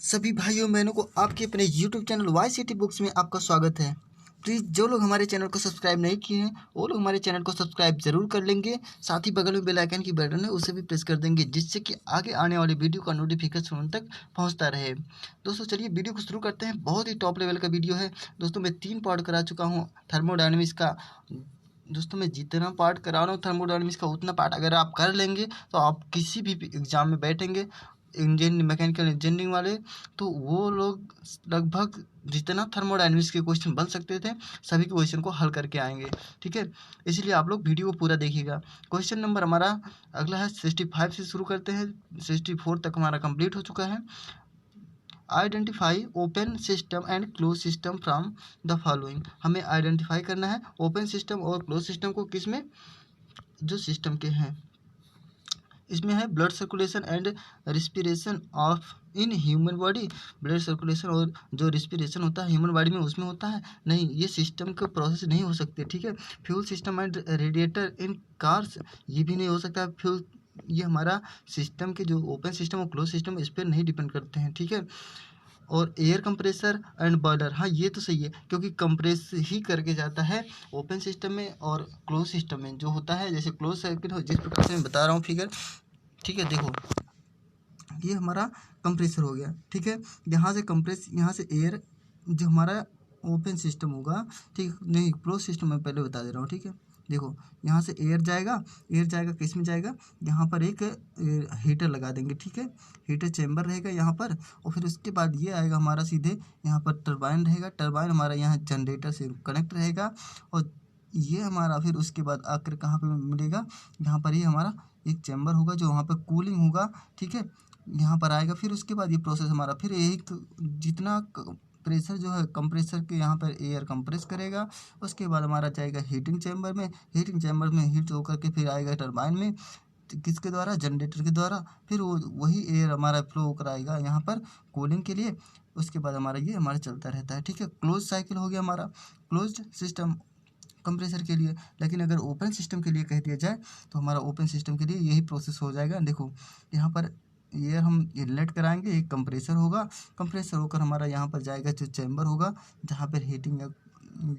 सभी भाइयों बहनों को आपके अपने YouTube channel Y City Books में आपका स्वागत है। प्लीज़ जो लोग हमारे चैनल को सब्सक्राइब नहीं किए हैं वो लोग हमारे चैनल को सब्सक्राइब ज़रूर कर लेंगे। साथ ही बगल में बेल आइकन की बटन है उसे भी प्रेस कर देंगे, जिससे कि आगे आने वाली वीडियो का नोटिफिकेशन उन तक पहुंचता रहे। दोस्तों चलिए वीडियो को शुरू करते हैं। बहुत ही टॉप लेवल का वीडियो है दोस्तों। मैं 3 पार्ट करा चुका हूँ थर्मोडायनेमिक्स का। दोस्तों मैं जितना पार्ट करा रहा हूँ थर्मोडायनेमिक्स का, उतना पार्ट अगर आप कर लेंगे तो आप किसी भी एग्ज़ाम में बैठेंगे, मैकेनिकल इंजीनियरिंग वाले, तो वो लोग लगभग जितना थर्मोडायनेमिक्स के क्वेश्चन बन सकते थे सभी के क्वेश्चन को हल करके आएंगे। ठीक है, इसलिए आप लोग वीडियो को पूरा देखिएगा। क्वेश्चन नंबर हमारा अगला है 65 से शुरू करते हैं। 64 तक हमारा कंप्लीट हो चुका है। Identify open system and close system from the following. हमें आइडेंटिफाई करना है ओपन सिस्टम और क्लोज सिस्टम को, किसमें, जो सिस्टम के हैं। इसमें है blood circulation and respiration of in human body. Blood circulation और जो रिस्पिरेशन होता है ह्यूमन बॉडी में, उसमें होता है नहीं, ये सिस्टम का प्रोसेस नहीं हो सकते। ठीक है, fuel system and radiator in cars, ये भी नहीं हो सकता। फ्यूल, ये हमारा सिस्टम के जो ओपन सिस्टम और क्लोज सिस्टम इस पर नहीं डिपेंड करते हैं। ठीक है, और एयर कंप्रेसर एंड बॉयलर, हाँ ये तो सही है, क्योंकि कंप्रेस ही करके जाता है ओपन सिस्टम में और क्लोज सिस्टम में जो होता है। जैसे क्लोज सर्किट हो, जिस प्रकार से मैं बता रहा हूँ फिगर। ठीक है, देखो ये हमारा कंप्रेसर हो गया। ठीक है, यहाँ से कंप्रेस, यहाँ से एयर, जो हमारा ओपन सिस्टम होगा, ठीक नहीं, क्लोज सिस्टम मैं पहले बता दे रहा हूँ। ठीक है, देखो यहाँ से एयर जाएगा, एयर जाएगा किस में जाएगा, यहाँ पर एक हीटर लगा देंगे। ठीक है, हीटर चैम्बर रहेगा यहाँ पर, और फिर उसके बाद ये आएगा हमारा सीधे यहाँ पर टरबाइन रहेगा। टरबाइन हमारा यहाँ जनरेटर से कनेक्ट रहेगा, और ये हमारा फिर उसके बाद आकर कहाँ पे मिलेगा, यहाँ पर ही हमारा एक चैम्बर होगा जो वहाँ पर कूलिंग होगा। ठीक है, यहाँ पर आएगा। फिर उसके बाद ये प्रोसेस हमारा, फिर एक जितना प्रेशर जो है कंप्रेसर के, यहाँ पर एयर कंप्रेस करेगा। उसके बाद हमारा जाएगा हीटिंग चैम्बर में, हीटिंग चैम्बर में हीट होकर के फिर आएगा टरबाइन में, किसके द्वारा, जनरेटर के द्वारा। फिर वो वही एयर हमारा फ्लो होकर आएगा यहाँ पर कूलिंग के लिए। उसके बाद हमारा ये हमारा चलता रहता है। ठीक है, क्लोज साइकिल हो गया हमारा, क्लोज सिस्टम कंप्रेसर के लिए। लेकिन अगर ओपन सिस्टम के लिए कह दिया जाए तो हमारा ओपन सिस्टम के लिए यही प्रोसेस हो जाएगा। देखो यहाँ पर एयर हम इनलेट कराएंगे, एक कंप्रेसर होगा, कंप्रेसर होकर हमारा यहाँ पर जाएगा जो चैम्बर होगा जहाँ पर हीटिंग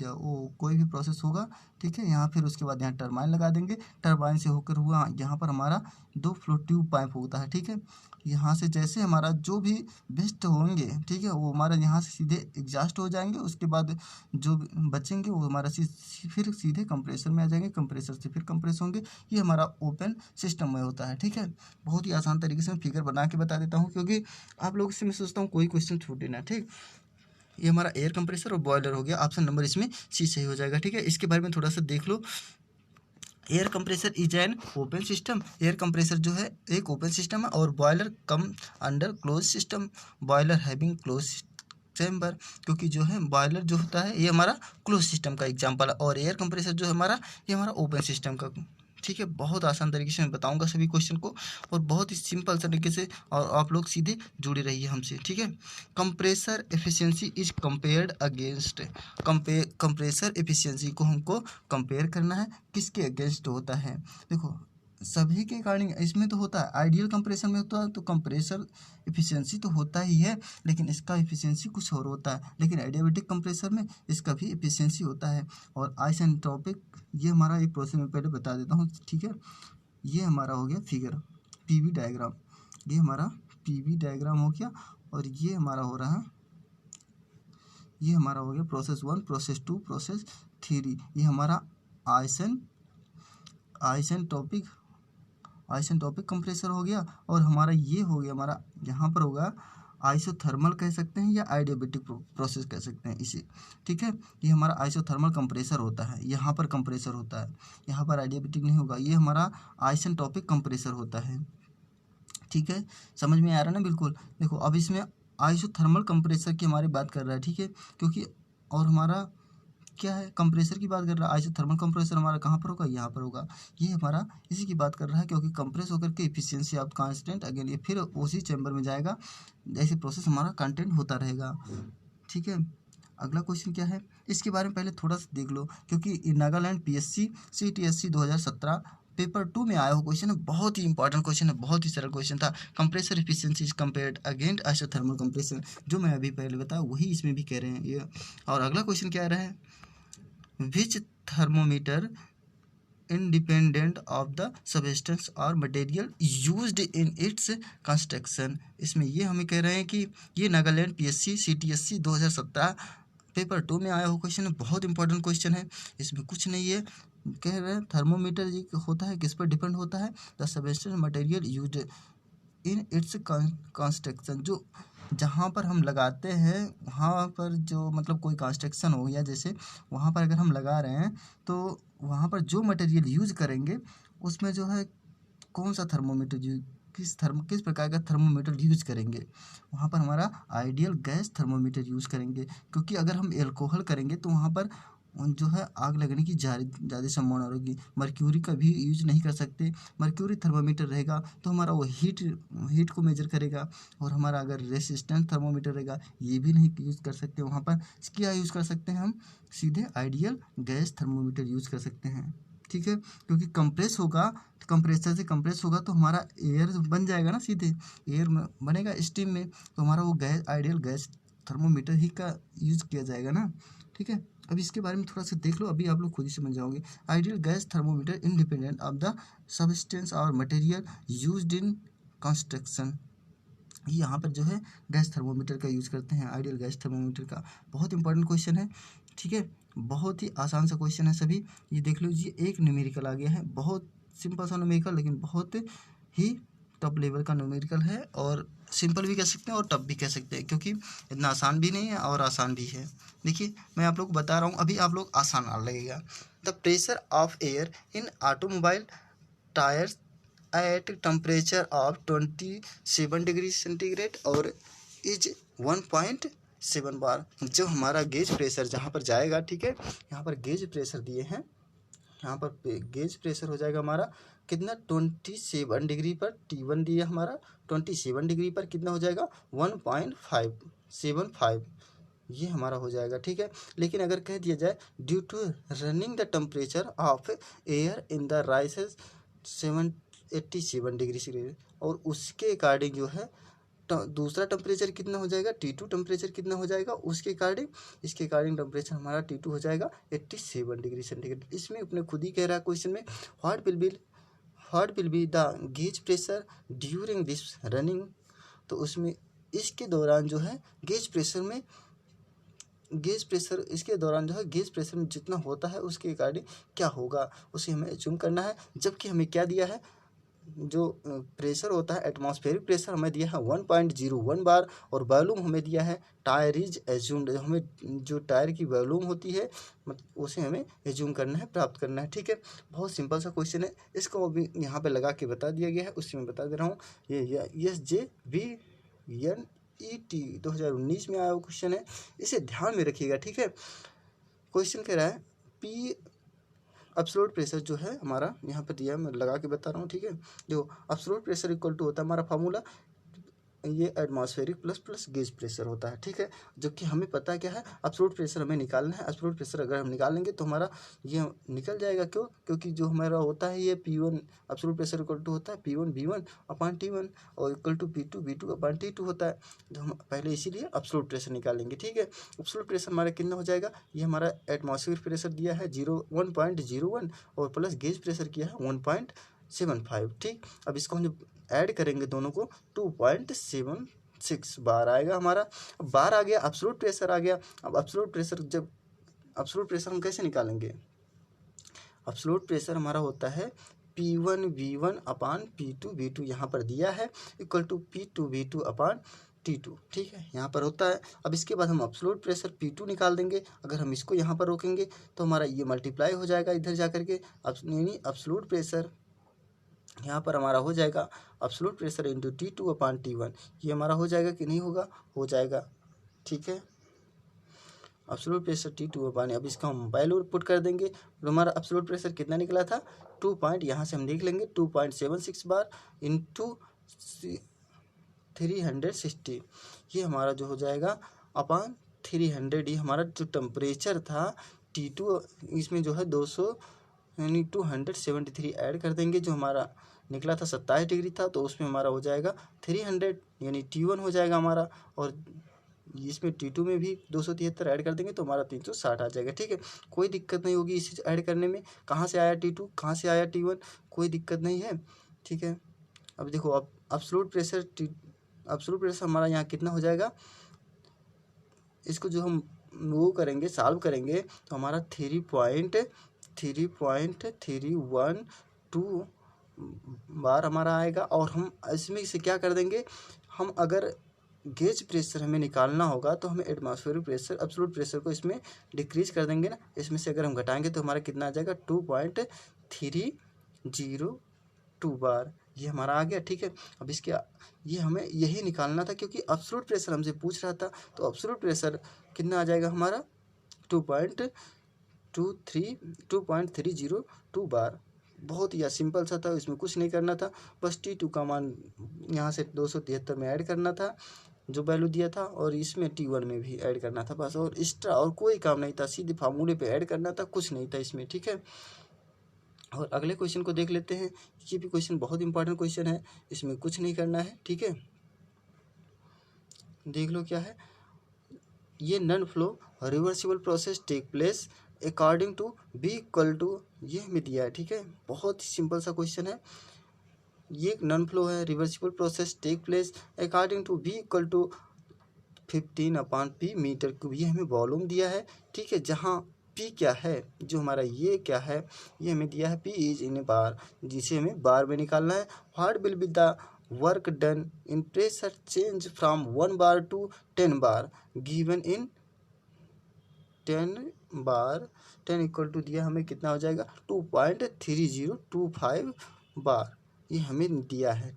या वो कोई भी प्रोसेस होगा। ठीक है, यहाँ फिर उसके बाद यहाँ टरबाइन लगा देंगे। टरबाइन से होकर हुआ यहाँ पर हमारा 2 फ्लो ट्यूब पाइप होता है। ठीक है, यहाँ से जैसे हमारा जो भी वेस्ट होंगे, ठीक है, वो हमारा यहाँ से सीधे एग्जॉस्ट हो जाएंगे। उसके बाद जो बचेंगे वो हमारा फिर सीधे कंप्रेसर में आ जाएंगे, कंप्रेसर से फिर कंप्रेस होंगे। ये हमारा ओपन सिस्टम में होता है। ठीक है, बहुत ही आसान तरीके से मैं फिगर बना के बता देता हूँ, क्योंकि आप लोग से मैं सोचता हूँ कोई क्वेश्चन छूटे ना। ठीक, ये हमारा एयर कंप्रेसर और बॉयलर हो गया। ऑप्शन नंबर इसमें सी सही हो जाएगा। ठीक है, इसके बारे में थोड़ा सा देख लो। Air compressor is an open system. Air compressor जो है एक ओपन सिस्टम है, और boiler come under close system. Boiler having close chamber, क्योंकि जो है बॉयलर जो होता है ये हमारा क्लोज सिस्टम का एग्जांपल है, और एयर कंप्रेसर जो है हमारा, ये हमारा ओपन सिस्टम का। ठीक है, बहुत आसान तरीके से मैं बताऊंगा सभी क्वेश्चन को, और बहुत ही सिंपल तरीके से, और आप लोग सीधे जुड़े रहिए हमसे। ठीक है, compressor efficiency is compared against, compressor efficiency को हमको कंपेयर करना है, किसके अगेंस्ट होता है। देखो सभी के अकॉर्डिंग इसमें तो होता है, आइडियल कंप्रेसर में होता है तो कंप्रेसर एफिशिएंसी तो होता ही है, लेकिन इसका एफिशिएंसी कुछ और होता है। लेकिन एडियाबेटिक कंप्रेसर में इसका भी एफिशिएंसी होता है। और आइसेंट्रोपिक, ये हमारा एक प्रोसेस में पहले बता देता हूँ। ठीक है, ये हमारा हो गया फिगर, पीवी डायग्राम, ये हमारा पीवी डायग्राम हो गया। और ये हमारा हो रहा है, ये हमारा हो गया प्रोसेस 1, प्रोसेस 2, प्रोसेस 3। ये हमारा आइसेंटोपिक कंप्रेसर हो गया। और हमारा ये हो गया, हमारा यहाँ पर होगा आइसोथर्मल कह सकते हैं, या आइडियाबेटिक प्रोसेस कह सकते हैं इसे। ठीक है, ये हमारा आइसोथर्मल कंप्रेसर होता है, यहाँ पर कंप्रेसर होता है, यहाँ पर आइडियाबेटिक नहीं होगा। ये हमारा आइसेंटोपिक कंप्रेसर होता है। ठीक है, समझ में आ रहा है ना, बिल्कुल। देखो अब इसमें आइसोथर्मल कंप्रेसर की हमारी बात कर रहा है। ठीक है, क्योंकि और हमारा क्या है, कंप्रेसर की बात कर रहा है। आइसोथर्मल कंप्रेसर हमारा कहाँ पर होगा, यहाँ पर होगा। ये हमारा इसी की बात कर रहा है, क्योंकि कंप्रेस होकर के इफिशियंसी ऑफ कांस्टेंट, अगेन ये फिर उसी चैम्बर में जाएगा। ऐसे प्रोसेस हमारा कंटेंट होता रहेगा। ठीक है, अगला क्वेश्चन क्या है, इसके बारे में पहले थोड़ा सा देख लो, क्योंकि नागालैंड PSC CTSC 2017 पेपर 2 में आया हुआ क्वेश्चन है, बहुत ही इंपॉर्टेंट क्वेश्चन है, बहुत ही सरल क्वेश्चन था। Compressor efficiency is compared against isothermal compression, जो मैं अभी पहले बताया वही इसमें भी कह रहे हैं ये। और अगला क्वेश्चन क्या आ रहा है, which thermometer independent of the substance और material used in its construction. इसमें ये हमें कह रहे हैं कि ये नागालैंड पीएससी सीटीएससी 2017 पेपर 2 में आया हुआ क्वेश्चन है, बहुत इंपॉर्टेंट क्वेश्चन है। इसमें कुछ नहीं है, कह रहे हैं थर्मोमीटर ये होता है किस पर डिपेंड होता है, the substance material used in its construction, जो जहाँ पर हम लगाते हैं वहाँ पर जो मतलब कोई कंस्ट्रक्शन हो गया जैसे वहाँ पर अगर हम लगा रहे हैं तो वहाँ पर जो मटेरियल यूज करेंगे उसमें जो है कौन सा थर्मोमीटर किस प्रकार का थर्मोमीटर यूज करेंगे, वहाँ पर हमारा आइडियल गैस थर्मोमीटर यूज करेंगे। क्योंकि अगर हम एल्कोहल करेंगे तो वहाँ पर जो है आग लगने की ज़्यादा संभावना होगी। मर्क्यूरी का भी यूज नहीं कर सकते, मर्क्यूरी थर्मोमीटर रहेगा तो हमारा वो हीट को मेजर करेगा। और हमारा अगर रेसिस्टेंट थर्मोमीटर रहेगा ये भी नहीं यूज़ कर सकते, वहाँ पर क्या यूज़ कर सकते हैं हम, सीधे आइडियल गैस थर्मोमीटर यूज़ कर सकते हैं। ठीक है, क्योंकि कंप्रेस होगा, कंप्रेसर से कंप्रेस होगा तो हमारा एयर बन जाएगा ना, सीधे एयर बनेगा स्टीम में, तो हमारा वो गैस आइडियल गैस थर्मोमीटर ही का यूज़ किया जाएगा ना। ठीक है, अब इसके बारे में थोड़ा सा देख लो, अभी आप लोग खुद ही समझ जाओगे। Ideal gas thermometer independent of the substance और मटेरियल यूज्ड इन कंस्ट्रक्शन, यहाँ पर जो है गैस थर्मोमीटर का यूज़ करते हैं, आइडियल गैस थर्मोमीटर का। बहुत इंपॉर्टेंट क्वेश्चन है, ठीक है, बहुत ही आसान सा क्वेश्चन है सभी। ये देख लीजिए, एक न्यूमेरिकल आ गया है, बहुत सिंपल सा न्यूमेरिकल लेकिन बहुत ही टॉप लेवल का न्यूमेरिकल है, और सिंपल भी कह सकते हैं और टफ भी कह सकते हैं, क्योंकि इतना आसान भी नहीं है और आसान भी है। देखिए मैं आप लोग को बता रहा हूँ, अभी आप लोग आसान लगेगा। The pressure of air in automobile tyres at temperature of 27 degree centigrade और इज 1.7 बार। जो हमारा गेज प्रेशर जहाँ पर जाएगा, ठीक है, यहाँ पर गेज प्रेशर दिए हैं, यहाँ पर गेज प्रेशर हो जाएगा हमारा कितना, 27 डिग्री पर, T1 दिया हमारा 27 डिग्री पर कितना हो जाएगा 1.575, ये हमारा हो जाएगा। ठीक है, लेकिन अगर कह दिया जाए due to running the temperature of air in the rises 87 degree centigrade, और उसके अकॉर्डिंग जो है दूसरा टेम्परेचर कितना हो जाएगा, T2 टेम्परेचर कितना हो जाएगा उसके अकॉर्डिंग, इसके अकॉर्डिंग टेम्परेचर हमारा T2 हो जाएगा 87 डिग्री सेंटीग्रेड। इसमें अपने खुद ही कह रहा है क्वेश्चन में, what will be the gauge pressure during this running, तो उसमें इसके दौरान जो है गेज प्रेशर इसके दौरान जो है गेज प्रेशर में जितना होता है उसके अकॉर्डिंग क्या होगा उसे हमें चुन करना है। जबकि हमें क्या दिया है, जो प्रेशर होता है एटमॉस्फेरिक प्रेशर हमें दिया है 1.01 बार, और वॉल्यूम हमें दिया है टायर इज एज्यूम्ड, हमें जो टायर की वॉल्यूम होती है मतलब उसे हमें एज्यूम करना है, प्राप्त करना है। ठीक है, बहुत सिंपल सा क्वेश्चन है, इसको अभी यहाँ पे लगा के बता दिया गया है, उससे मैं बता दे रहा हूँ। ये SJVNET 2019 में आया हुआ क्वेश्चन है, इसे ध्यान में रखिएगा। ठीक है, क्वेश्चन कह रहा है P एब्सोल्यूट प्रेशर जो है हमारा यहाँ पर दिया है, मैं लगा के बता रहा हूँ। ठीक है, जो एब्सोल्यूट प्रेशर इक्वल टू होता है हमारा फार्मूला, ये एटमॉस्फेरिक प्लस गेज प्रेशर होता है। ठीक है, जो कि हमें पता है क्या है, एब्सोल्यूट प्रेशर हमें निकालना है। एब्सोल्यूट प्रेशर अगर हम निकालेंगे तो हमारा ये निकल जाएगा, क्यों, क्योंकि जो हमारा होता है ये P1 absolute pressure equal to होता है P1 V1 अपान T1 और equal to P2 V2 upon T2 होता है। तो हम पहले इसीलिए एब्सोल्यूट प्रेशर निकालेंगे। ठीक है, एब्सोल्यूट प्रेशर हमारा कितना हो जाएगा, ये हमारा एटमॉस्फेरिक प्रेशर दिया है 1.01 और प्लस गेज प्रेशर किया है 1.75। ठीक, अब इसको हम जब ऐड करेंगे दोनों को 2.76 बार आएगा हमारा। अब बार आ गया, एब्सोल्यूट प्रेशर आ गया। अब एब्सोल्यूट प्रेशर हम कैसे निकालेंगे, एब्सोल्यूट प्रेशर हमारा होता है P1 V1 अपान P2 V2, यहाँ पर दिया है equal to P2 V2 upon T2। ठीक है, यहाँ पर होता है। अब इसके बाद हम एब्सोल्यूट प्रेशर P2 निकाल देंगे, अगर हम इसको यहाँ पर रोकेंगे तो हमारा ये मल्टीप्लाई हो जाएगा इधर जा करके, एब्सोल्यूट प्रेशर यहाँ पर हमारा हो जाएगा एब्सोल्यूट प्रेशर इंटू T2 अपान T1, ये हमारा हो जाएगा कि नहीं होगा, हो जाएगा। ठीक है, एब्सोल्यूट प्रेशर T2 अपान, अब इसका हम वैल्यू पुट कर देंगे तो हमारा एब्सोल्यूट प्रेशर कितना निकला था यहाँ से हम लिख लेंगे 2.76 बार इंटू 360, ये हमारा जो हो जाएगा अपान 300। ये हमारा जो टेम्परेचर था T2 इसमें जो है 200 यानी 273 ऐड कर देंगे। जो हमारा निकला था 27 डिग्री था, तो उसमें हमारा हो जाएगा 300 यानी T1 हो जाएगा हमारा। और इसमें T2 में भी 273 ऐड कर देंगे तो हमारा 360 आ जाएगा। ठीक है, कोई दिक्कत नहीं होगी इसे ऐड करने में। कहाँ से आया T2, कहाँ से आया T1, कोई दिक्कत नहीं है। ठीक है, अब देखो, अब एब्सोल्यूट प्रेशर हमारा यहाँ कितना हो जाएगा, इसको जो हम वो करेंगे, सॉल्व करेंगे, तो हमारा 3.312 बार हमारा आएगा। और हम इसमें से क्या कर देंगे, हम अगर गेज प्रेशर हमें निकालना होगा तो हमें एटमॉस्फेरिक प्रेशर, एब्सोल्यूट प्रेशर को इसमें डिक्रीज कर देंगे ना। इसमें से अगर हम घटाएंगे तो हमारा कितना आ जाएगा, 2.302 बार, ये हमारा आ गया। ठीक है, अब इसके ये हमें यही निकालना था क्योंकि एब्सोल्यूट प्रेशर हमसे पूछ रहा था। तो एब्सोल्यूट प्रेशर कितना आ जाएगा हमारा, 2.302 बार। बहुत ही सिंपल सा था, इसमें कुछ नहीं करना था, बस T2 का मान यहाँ से 273 में ऐड करना था जो वैल्यू दिया था, और इसमें T1 में भी ऐड करना था बस। और एक्स्ट्रा और कोई काम नहीं था, सीधे फार्मूले पे ऐड करना था, कुछ नहीं था इसमें। ठीक है, और अगले क्वेश्चन को देख लेते हैं। ये भी क्वेश्चन बहुत इंपॉर्टेंट क्वेश्चन है, इसमें कुछ नहीं करना है। ठीक है, देख लो क्या है। ये non flow reversible process take place according to be equal to, ये हमें दिया है। ठीक है, बहुत ही सिंपल सा क्वेश्चन है। ये एक नॉन फ्लो है, reversible process take place according to be equal to 15/p meter cube, ये हमें वॉल्यूम दिया है। ठीक है, जहाँ P क्या है, जो हमारा ये क्या है, ये हमें दिया है P इज इन बार, जिसे हमें बार में निकालना है। What will be the work done in pressure change from 1 bar to 10 bar given in 10 bar. 10 equal to दिया हमें कितना हो जाएगा, 2.3025 बार, ये हमें दिया है।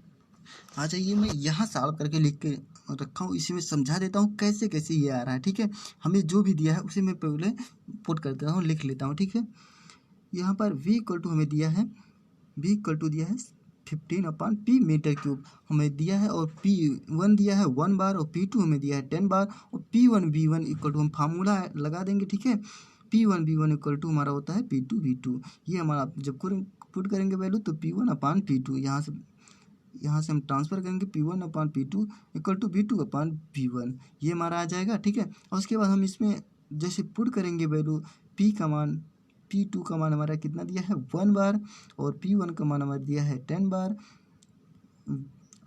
आ जाइए, मैं यहाँ सॉल्व करके लिख के रखा हूँ, इसी में समझा देता हूँ कैसे कैसे ये आ रहा है। ठीक है, हमें जो भी दिया है उसे मैं पहले पुट कर देता हूँ, लिख लेता हूँ। ठीक है, यहाँ पर V इक्वल टू हमें दिया है, V इक्वल टू दिया है 15/p मीटर क्यूब हमें दिया है, और P1 दिया है 1 बार, और P2 हमें दिया है 10 बार, और P1 V1 इक्वल टू हम फार्मूला लगा देंगे। ठीक है, P1 V1 इक्वल टू हमारा होता है P2 V2। ये हमारा जब पुट करेंगे वैल्यू तो P1/P2, यहाँ से हम ट्रांसफर करेंगे P1/P2 इक्वल टू V2/P1, ये हमारा आ जाएगा। ठीक है, और उसके बाद हम इसमें जैसे पुट करेंगे वैल्यू, P2 का मान हमारा कितना दिया है 1 बार, और P1 का मान हमारा दिया है 10 बार।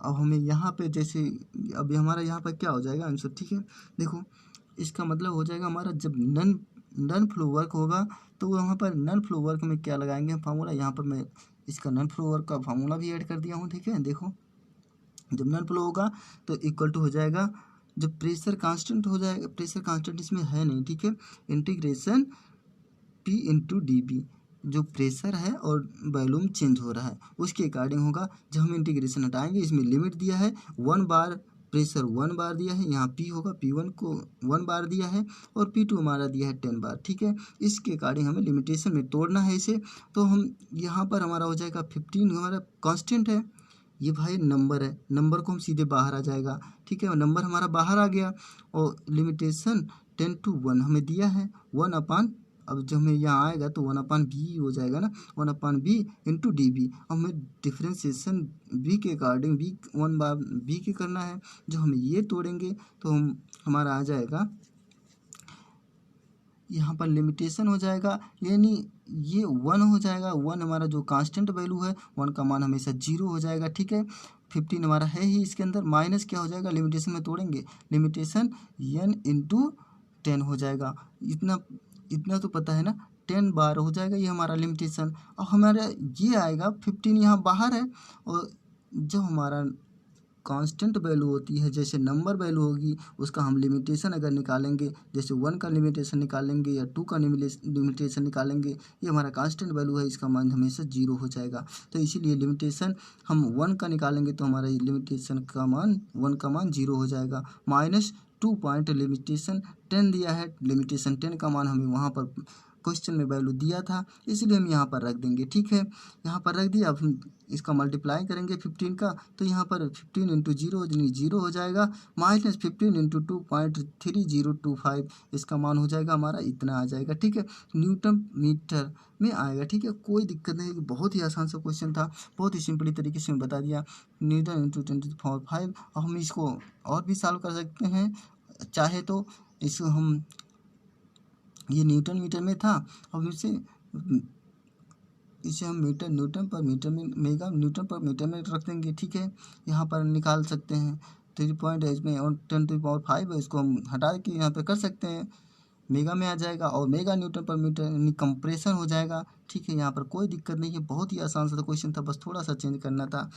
अब हमें यहाँ पे जैसे, अब हमारा यहाँ पर क्या हो जाएगा आंसर। ठीक है, देखो, इसका मतलब हो जाएगा हमारा जब नॉन फ्लो वर्क होगा तो वहाँ पर नॉन फ्लो वर्क में क्या लगाएंगे हम फार्मूला, यहाँ पर मैं इसका नॉन फ्लो वर्क का फार्मूला भी ऐड कर दिया हूँ। ठीक है, देखो, जब नॉन फ्लो होगा तो इक्वल टू हो जाएगा, जब प्रेशर कांस्टेंट हो जाएगा, प्रेशर कांस्टेंट इसमें है नहीं। ठीक है, इंटीग्रेशन P इंटू dB, जो प्रेशर है और वॉल्यूम चेंज हो रहा है उसके अकॉर्डिंग होगा। जब हम इंटीग्रेशन हटाएंगे, इसमें लिमिट दिया है 1 बार, प्रेशर 1 बार दिया है, यहाँ P होगा, P1 को 1 बार दिया है, और P2 हमारा दिया है 10 बार। ठीक है, इसके अकॉर्डिंग हमें लिमिटेशन में तोड़ना है इसे। तो हम यहाँ पर हमारा हो जाएगा 15, हमारा कांस्टेंट है, ये भाई नंबर है, नंबर को हम सीधे बाहर आ जाएगा। ठीक है, नंबर हमारा बाहर आ गया, और लिमिटेशन 10/1 हमें दिया है 1/, अब जब हमें यहाँ आएगा तो 1/b हो जाएगा ना, 1/b इंटू dB। हमें डिफ्रेंसिएशन b के अकॉर्डिंग b के करना है। जो हमें ये तोड़ेंगे तो हमारा आ जाएगा, यहाँ पर लिमिटेशन हो जाएगा, यानी ये 1 हो जाएगा। 1 हमारा जो कांस्टेंट वैल्यू है, 1 का मान हमेशा 0 हो जाएगा। ठीक है, 15 हमारा है ही इसके अंदर, माइनस क्या हो जाएगा, लिमिटेशन में तोड़ेंगे, लिमिटेशन n इंटू 10 हो जाएगा। इतना तो पता है ना, 10 बार हो जाएगा ये हमारा लिमिटेशन। अब हमारा ये आएगा 15 यहाँ बाहर है, और जो हमारा कांस्टेंट वैल्यू होती है, जैसे नंबर वैल्यू होगी उसका हम लिमिटेशन अगर निकालेंगे, जैसे 1 का लिमिटेशन निकालेंगे या 2 का लिमिटेशन निकालेंगे, ये हमारा कांस्टेंट वैल्यू है, इसका मान हमेशा 0 हो जाएगा। तो इसीलिए लिमिटेशन हम 1 का निकालेंगे तो हमारा लिमिटेशन का मान 1 का मान 0 हो जाएगा। -2 पॉइंट लिमिटेशन 10 दिया है, लिमिटेशन 10 का मान हमें वहाँ पर क्वेश्चन में वैल्यू दिया था, इसलिए हम यहाँ पर रख देंगे। ठीक है, यहाँ पर रख दिया। अब हम इसका मल्टीप्लाई करेंगे 15 का, तो यहाँ पर 15 इंटू जीरो यानी 0 हो जाएगा, माइनस 15 इंटू 2.3025, इसका मान हो जाएगा हमारा इतना आ जाएगा। ठीक है, न्यूटन मीटर में आएगा। ठीक है, कोई दिक्कत नहीं, बहुत ही आसान सा क्वेश्चन था, बहुत ही सिंपली तरीके से मैं बता दिया। न्यूटन इंटू 10⁵ हम इसको और भी सॉल्व कर सकते हैं चाहे तो। इसको हम, ये न्यूटन मीटर में था, अब इसे हम न्यूटन पर मीटर में, मेगा न्यूटन पर मीटर में रख देंगे। ठीक है, यहाँ पर निकाल सकते हैं 3 इसमें और 10⁵ है, इसको हम हटा के यहाँ पे कर सकते हैं, मेगा में आ जाएगा और मेगा न्यूटन पर मीटर यानी कंप्रेशन हो जाएगा। ठीक है, यहाँ पर कोई दिक्कत नहीं है, बहुत ही आसान सा क्वेश्चन था, बस थोड़ा सा चेंज करना था।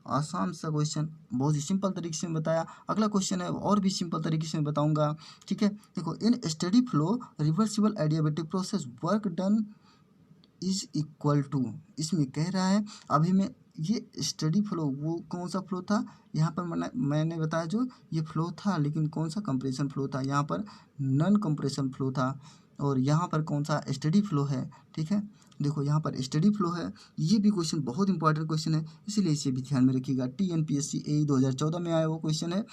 आसान सा क्वेश्चन, बहुत ही सिंपल तरीके से बताया। अगला क्वेश्चन है और भी सिंपल तरीके से बताऊंगा। ठीक है, देखो, in steady flow reversible adiabatic process work done is equal to, इसमें कह रहा है अभी मैं ये स्टडी फ्लो, वो कौन सा फ्लो था यहाँ पर मैंने बताया जो ये फ्लो था, लेकिन कौन सा कंप्रेशन फ्लो था, यहाँ पर नॉन कंप्रेशन फ्लो था, और यहाँ पर कौन सा स्टडी फ्लो है। ठीक है, देखो यहाँ पर स्टडी फ्लो है, ये भी क्वेश्चन बहुत इंपॉर्टेंट क्वेश्चन है, इसलिए इसे भी ध्यान में रखिएगा। TNPSC AE 2014 में आया वो क्वेश्चन है।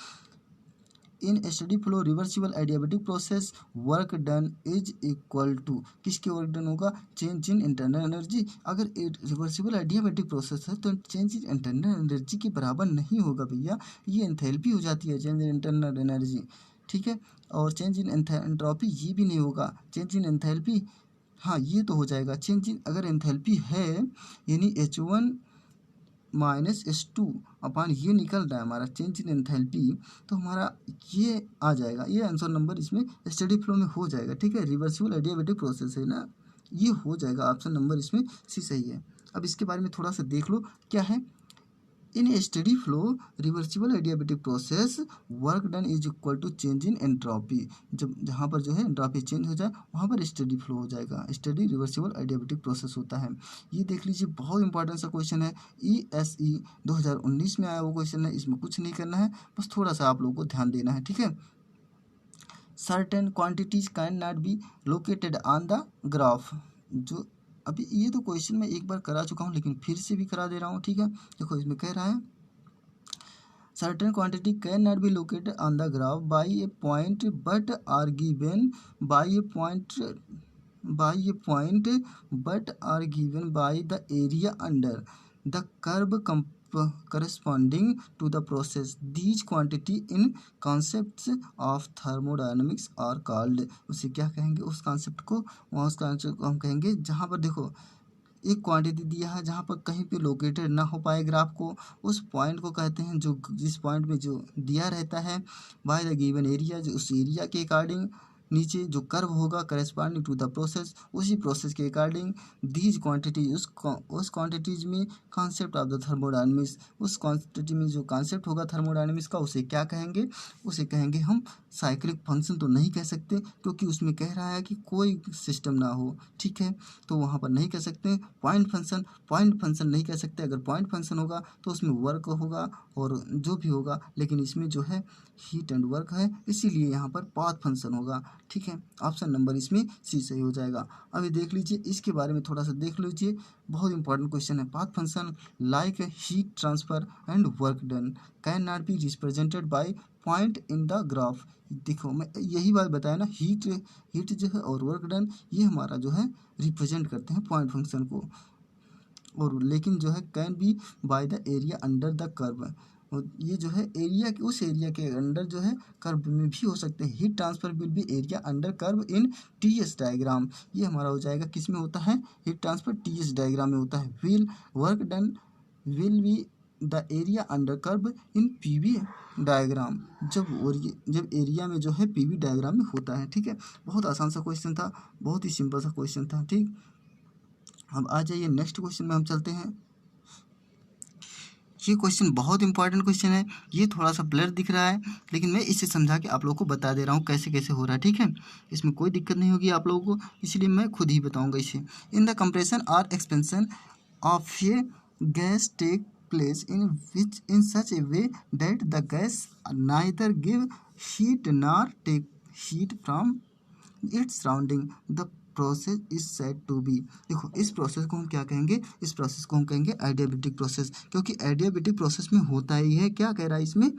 In steady flow reversible adiabatic process work done is equal to, किसके वर्क डन होगा, चेंज इन इंटरनल एनर्जी। अगर रिवर्सिबल एडियाबेटिक प्रोसेस है तो चेंज इन इंटरनल एनर्जी के बराबर नहीं होगा भैया, ये एंथैल्पी हो जाती है, चेंज इन इंटरनल एनर्जी। ठीक है, और चेंज इन एंट्रोपी ये भी नहीं होगा, चेंज इन एंथैल्पी, हाँ ये तो हो जाएगा। चेंज इन अगर एंथैल्पी है यानी H1 माइनस H2 अपान ये निकल रहा है हमारा चेंज इन एंथैल्पी, तो हमारा ये आ जाएगा, ये आंसर नंबर इसमें स्टडी फ्लो में हो जाएगा। ठीक है, रिवर्सिबल एडियाबेटिक प्रोसेस है ना, ये हो जाएगा, ऑप्शन नंबर इसमें सी सही है। अब इसके बारे में थोड़ा सा देख लो क्या है। In steady flow reversible adiabatic process work done is equal to change in entropy, जब जहाँ पर जो है एंट्रोपी चेंज हो जाए वहाँ पर स्टडी फ्लो हो जाएगा, स्टडी रिवर्सिबल एडियाबेटिक प्रोसेस होता है। ये देख लीजिए, बहुत इंपॉर्टेंट सा क्वेश्चन है, ESE 2019 में आया वो क्वेश्चन है, इसमें कुछ नहीं करना है, बस थोड़ा सा आप लोगों को ध्यान देना है। ठीक है, certain quantities can not be located on the graph, जो अभी ये तो क्वेश्चन मैं एक बार करा चुका हूँ, लेकिन फिर से भी करा दे रहा हूँ। ठीक है, देखो इसमें कह रहा है certain quantity cannot be located on the graph by a point but are given by a point but are given by the area under the curve corresponding to the process. These quantity in concepts of thermodynamics are called, उसे क्या कहेंगे, उस concept को, वहाँ उस concept को हम कहेंगे जहाँ पर देखो एक क्वांटिटी दिया है जहाँ पर कहीं पे लोकेटेड ना हो पाए ग्राफ को, उस पॉइंट को कहते हैं, जो जिस पॉइंट में जो दिया रहता है बाय द गिवन एरिया, जो उस एरिया के अकॉर्डिंग नीचे जो कर्व होगा करस्पॉन्डिंग टू द प्रोसेस, उसी प्रोसेस के अकॉर्डिंग दीज क्वांटिटी, उस क्वांटिटीज में कॉन्सेप्ट ऑफ द थर्मोडायनेमिक्स, उस क्वांटिटी में जो कॉन्सेप्ट होगा थर्मोडायनेमिक्स का, उसे क्या कहेंगे, उसे कहेंगे हम साइक्लिक फंक्शन। तो नहीं कह सकते क्योंकि उसमें कह रहा है कि कोई सिस्टम ना हो। ठीक है, तो वहाँ पर नहीं कह सकते पॉइंट फंक्शन नहीं कह सकते, अगर पॉइंट फंक्शन होगा तो उसमें वर्क होगा और जो भी होगा, लेकिन इसमें जो है हीट एंड वर्क है, इसीलिए यहाँ पर पाथ फंक्शन होगा। ठीक है, ऑप्शन नंबर इसमें सी सही हो जाएगा। अभी देख लीजिए, इसके बारे में थोड़ा सा देख लीजिए, बहुत इंपॉर्टेंट क्वेश्चन है। Path function like heat transfer and work done can not be represented by point in the graph. देखो मैं यही बात बताया ना, हीट जो है और वर्क डन ये हमारा जो है रिप्रेजेंट करते हैं पॉइंट फंक्शन को, और लेकिन जो है can be by the area under the curve, और ये जो है एरिया के, उस एरिया के अंडर जो है कर्व में भी हो सकते हैं। Heat transfer will be area under curve in TS diagram, ये हमारा हो जाएगा किस में होता है, हीट ट्रांसफर TS डायग्राम में होता है। Will work done will be the area under curve in PV diagram, जब एरिया में जो है PV डायग्राम में होता है। ठीक है, बहुत आसान सा क्वेश्चन था, बहुत ही सिंपल सा क्वेश्चन था। ठीक, अब आ जाइए नेक्स्ट क्वेश्चन में हम चलते हैं। ये क्वेश्चन बहुत इंपॉर्टेंट क्वेश्चन है, ये थोड़ा सा ब्लर दिख रहा है, लेकिन मैं इसे समझा के आप लोगों को बता दे रहा हूँ कैसे कैसे हो रहा है। ठीक है, इसमें कोई दिक्कत नहीं होगी आप लोगों को, इसलिए मैं खुद ही बताऊँगा इसे। इन द कंप्रेशन और expansion of a gas take place in such a way that the gas neither give heat nor take heat from its surrounding. The process is said to be. देखो इस process को हम क्या कहेंगे, इस process को हम कहेंगे एडियाबेटिक प्रोसेस, क्योंकि एडियाबेटिक प्रोसेस में होता ही है क्या कह रहा है इसमें,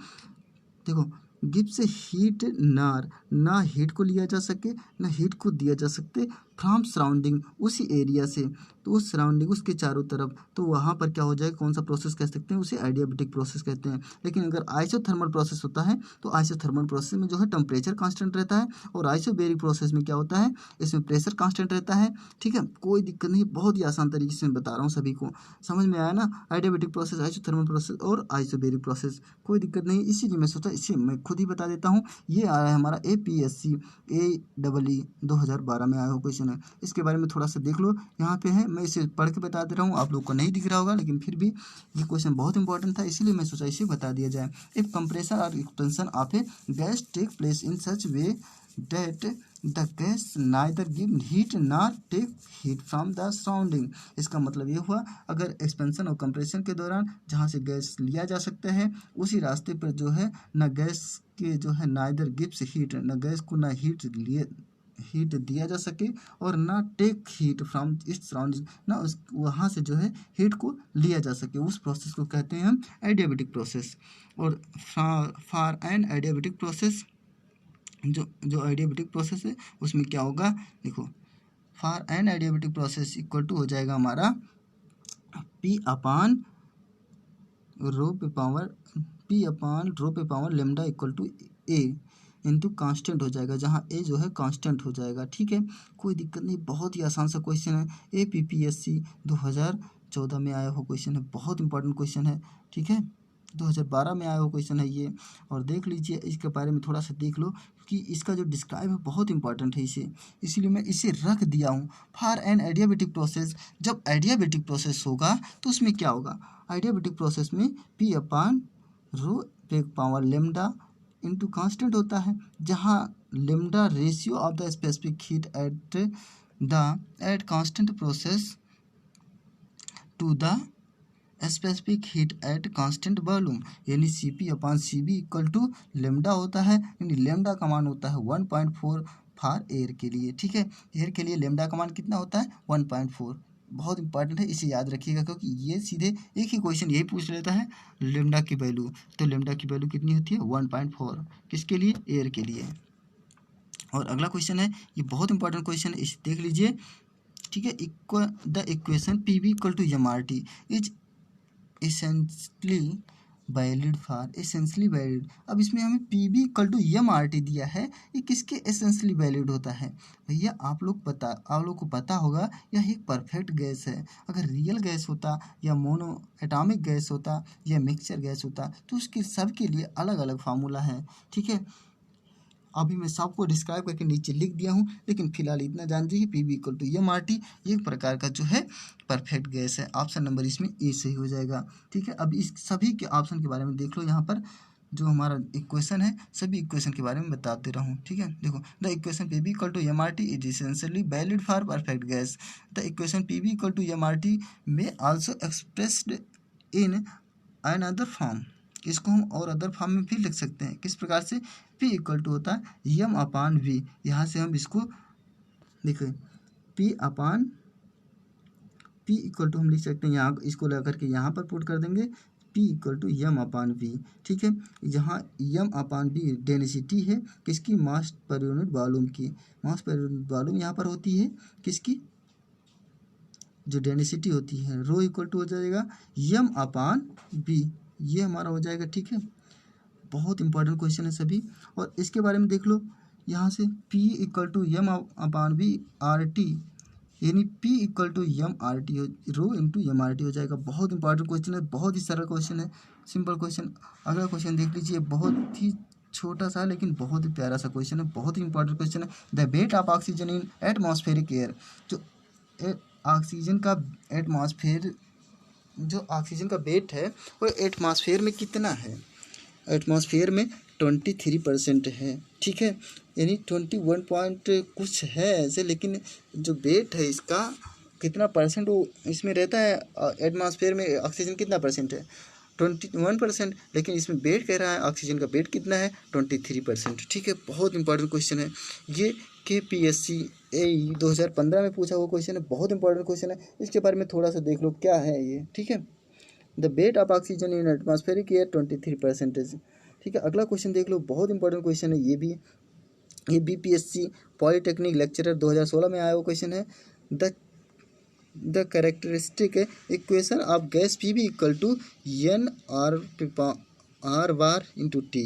देखो गिव्स हीट नार, ना हीट को लिया जा सके ना हीट को दिया जा सकते फ्रॉम सराउंडिंग, उसी एरिया से, तो उस सराउंडिंग उसके चारों तरफ, तो वहाँ पर क्या हो जाएगा, कौन सा प्रोसेस कह सकते हैं, उसे एडियाबेटिक प्रोसेस कहते हैं। लेकिन अगर आइसोथर्मल प्रोसेस होता है तो आइसोथर्मल प्रोसेस में जो है टेम्परेचर कांस्टेंट रहता है, और आइसोबेरिक प्रोसेस में क्या होता है, इसमें प्रेशर कांस्टेंट रहता है। ठीक है, कोई दिक्कत नहीं, बहुत ही आसान तरीके से मैं बता रहा हूँ, सभी को समझ में आया ना। एडियाबेटिक प्रोसेस, आइसोथर्मल प्रोसेस और आइसोबेरिक प्रोसेस, कोई दिक्कत नहीं, इसीलिए मैं सोचा इसे मैं खुद ही बता देता हूँ। ये आया है हमारा APSC AEE 2012 में आया हुआ क्वेश्चन है, इसके बारे में थोड़ा सा देख लो, यहाँ पे है, मैं इसे पढ़ के बता दे रहा हूँ, आप लोग को नहीं दिख रहा होगा, लेकिन फिर भी ये क्वेश्चन बहुत इंपॉर्टेंट था, इसीलिए मैं सोचा इसे बता दिया जाए। इफ कंप्रेशन और expansion of a gas take place in such way that the gas neither give heat nor take heat from the surrounding, इसका मतलब ये हुआ, अगर एक्सपेंशन और कंप्रेशन के दौरान जहाँ से गैस लिया जा सकता है उसी रास्ते पर जो है न गैस के जो है नाइदर गिव्स हीट, न गैस को ना हीट दिया जा सके और ना take heat from its surrounding, ना उस वहाँ से जो है हीट को लिया जा सके, उस प्रोसेस को कहते हैं हम एडियाबेटिक प्रोसेस। और फॉर एन एडियाबेटिक प्रोसेस, जो एडियाबेटिक प्रोसेस है उसमें क्या होगा, देखो for an adiabatic process equal to हो जाएगा हमारा P अपान रो पे power lambda equal to A into constant हो जाएगा, जहाँ A जो है कांस्टेंट हो जाएगा। ठीक है, कोई दिक्कत नहीं, बहुत ही आसान सा क्वेश्चन है, APPSC 2014 में आया हुआ क्वेश्चन है, बहुत इंपॉर्टेंट क्वेश्चन है। ठीक है, 2012 में आया हुआ क्वेश्चन है ये, और देख लीजिए इसके बारे में थोड़ा सा देख लो, क्योंकि इसका जो डिस्क्राइब है बहुत इंपॉर्टेंट है इसे, इसीलिए मैं इसे रख दिया हूँ। फॉर एन एडियाबेटिक प्रोसेस, जब एडियाबेटिक प्रोसेस होगा तो उसमें क्या होगा, एडियाबेटिक प्रोसेस में P अपान रो पे पावर लेमडा इंटू कांस्टेंट होता है, जहाँ lambda ratio of the specific heat at constant process to the specific heat at constant volume, यानी CP upon CB equal to lambda होता है, यानी lambda का मान होता है 1.4 फॉर एयर के लिए। ठीक है, एयर के लिए लेमडा का मान कितना होता है 1.4, बहुत इंपॉर्टेंट है, इसे याद रखिएगा, क्योंकि ये सीधे एक ही क्वेश्चन यही पूछ लेता है लेमडा की वैल्यू, तो लेमडा की वैल्यू कितनी होती है 1.4, किसके लिए, एयर के लिए। और अगला क्वेश्चन है, ये बहुत इंपॉर्टेंट क्वेश्चन है, इसे देख लीजिए। ठीक है, the equation PV equal to MRT is essentially valid. अब इसमें हमें PV इक्वल टू MRT दिया है, ये किसके एसेंशली वैलिड होता है भैया, आप लोग को पता होगा, यह एक परफेक्ट गैस है। अगर रियल गैस होता या मोनो एटॉमिक गैस होता या मिक्सचर गैस होता तो उसके सबके लिए अलग अलग फार्मूला है। ठीक है, अभी मैं सबको डिस्क्राइब करके नीचे लिख दिया हूँ, लेकिन फिलहाल इतना जान दीजिए PV इक्वल टू MRT एक प्रकार का जो है परफेक्ट गैस है। ऑप्शन नंबर इसमें A सही हो जाएगा। ठीक है, अब इस सभी के ऑप्शन के बारे में देख लो, यहाँ पर जो हमारा इक्वेशन है सभी इक्वेशन के बारे में बताते रहूँ। ठीक है, देखो the equation PV equal to MRT is essentially valid for perfect gas. The equation PV equal to MRT may also expressed in an other form, इसको हम और अदर फॉर्म में भी लिख सकते हैं, किस प्रकार से, P इक्वल टू होता है M अपान V, यहाँ से हम इसको देखिए P इक्वल टू हम लिख सकते हैं, यहाँ इसको ला करके यहाँ पर पुट कर देंगे P equal to M upon V। ठीक है, जहाँ M अपान V डेंसिटी है किसकी, मास पर यूनिट वॉल्यूम की, मास पर यूनिट वॉल्यूम यहाँ पर होती है किसकी, जो डेंसिटी होती है, रो इक्वल टू हो जाएगा M अपान V, ये हमारा हो जाएगा। ठीक है, बहुत इंपॉर्टेंट क्वेश्चन है सभी, और इसके बारे में देख लो, यहाँ से P equal to M upon V RT, यानी P equal to MRT rho into MRT हो जाएगा। बहुत इंपॉर्टेंट क्वेश्चन है, बहुत ही सरल क्वेश्चन है, सिंपल क्वेश्चन। अगला क्वेश्चन देख लीजिए, बहुत ही छोटा सा लेकिन बहुत ही प्यारा सा क्वेश्चन है, बहुत ही इंपॉर्टेंट क्वेश्चन है। The weight of oxygen in atmospheric air, जो ऑक्सीजन का एटमॉस्फेयर, जो ऑक्सीजन का वेट है वो एटमॉस्फेयर में कितना है, एटमॉस्फेयर में 23% है। ठीक है, यानी 21 पॉइंट कुछ है ऐसे, लेकिन जो वेट है इसका कितना परसेंट वो इसमें रहता है, एटमॉस्फेयर में ऑक्सीजन कितना परसेंट है 21%, लेकिन इसमें वेट कह रहा है ऑक्सीजन का वेट कितना है 23%। ठीक है, बहुत इंपॉर्टेंट क्वेश्चन है ये। KPSC AE 2015 में पूछा हुआ क्वेश्चन है, बहुत इंपॉर्टेंट क्वेश्चन है। इसके बारे में थोड़ा सा देख लो क्या है ये। ठीक है, the weight of oxygen in atmospheric air 23%। ठीक है, अगला क्वेश्चन देख लो, बहुत इंपॉर्टेंट क्वेश्चन है ये भी। ये BPSC पॉलिटेक्निक लेक्चरर 2016 में आया हुआ क्वेश्चन है। The characteristic equation of gas PV equal to NR bar into T।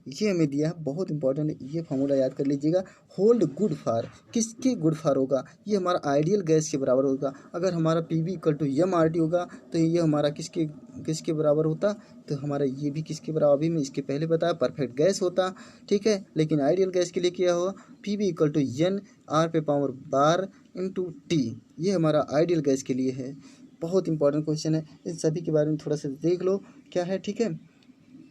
ये हमें दिया है, बहुत इंपॉर्टेंट है, ये फार्मूला याद कर लीजिएगा। होल्ड गुड फॉर, किसके गुड फॉर होगा, ये हमारा आइडियल गैस के बराबर होगा। अगर हमारा PV इक्वल टू MRT होगा तो ये हमारा किसके बराबर होता, तो हमारा ये भी किसके बराबर, अभी मैं इसके पहले बताया परफेक्ट गैस होता। ठीक है, लेकिन आइडियल गैस के लिए क्या होगा, PV इक्वल टू NR पे पावर बार इंटू T। ये हमारा आइडियल गैस के लिए है। बहुत इंपॉर्टेंट क्वेश्चन है, इन सभी के बारे में थोड़ा सा देख लो क्या है। ठीक है,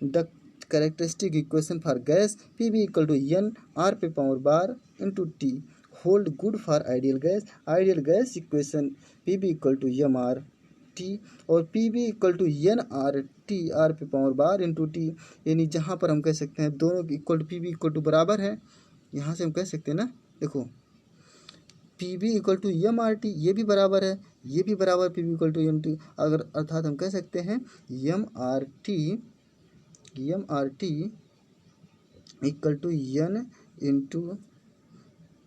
the characteristic equation for gas PV equal to NR पे power bar into T hold good for ideal gas. Ideal gas equation PV equal to MRT और PV equal to NRT R पे पावर बार इंटू T, यानी जहाँ पर हम कह सकते हैं दोनों equal to PV equal to बराबर है, यहाँ से हम कह सकते हैं ना, देखो PV इक्वल टू MRT ये भी बराबर है, ये भी बराबर PV इक्वल टू MT, अगर अर्थात हम कह सकते हैं MRT equal to N into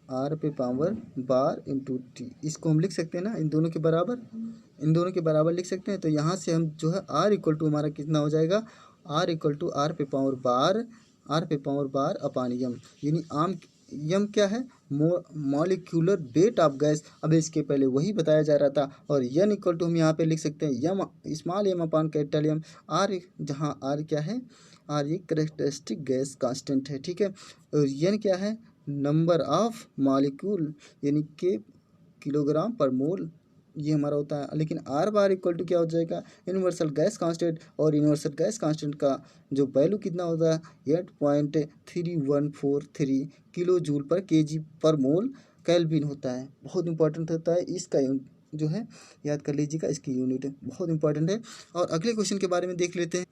R पे पावर बार इंटू T। इसको हम लिख सकते हैं ना, इन दोनों के बराबर लिख सकते हैं। तो यहाँ से हम जो है R इक्वल टू हमारा कितना हो जाएगा, R इक्वल टू R पे पावर बार अपान यम, यानी यम क्या है, मॉलिक्यूलर वेट ऑफ गैस। अब इसके पहले वही बताया जा रहा था। और यन इक्वल टू हम यहाँ पे लिख सकते हैं M small M upon capital M. R, जहाँ आर क्या है, आर ये कैरेक्टरिस्टिक गैस कांस्टेंट है। ठीक है, और यन क्या है, नंबर ऑफ मॉलिक्यूल यानी के किलोग्राम पर मोल, ये हमारा होता है। लेकिन आर बार इक्वल टू क्या हो जाएगा, यूनिवर्सल गैस कांस्टेंट, और यूनिवर्सल गैस कांस्टेंट का जो वैल्यू कितना होता है 8.3143 किलो जूल पर केजी पर मोल केल्विन होता है। बहुत इंपॉर्टेंट होता है, इसका जो है याद कर लीजिएगा, इसकी यूनिट बहुत इंपॉर्टेंट है। और अगले क्वेश्चन के बारे में देख लेते हैं।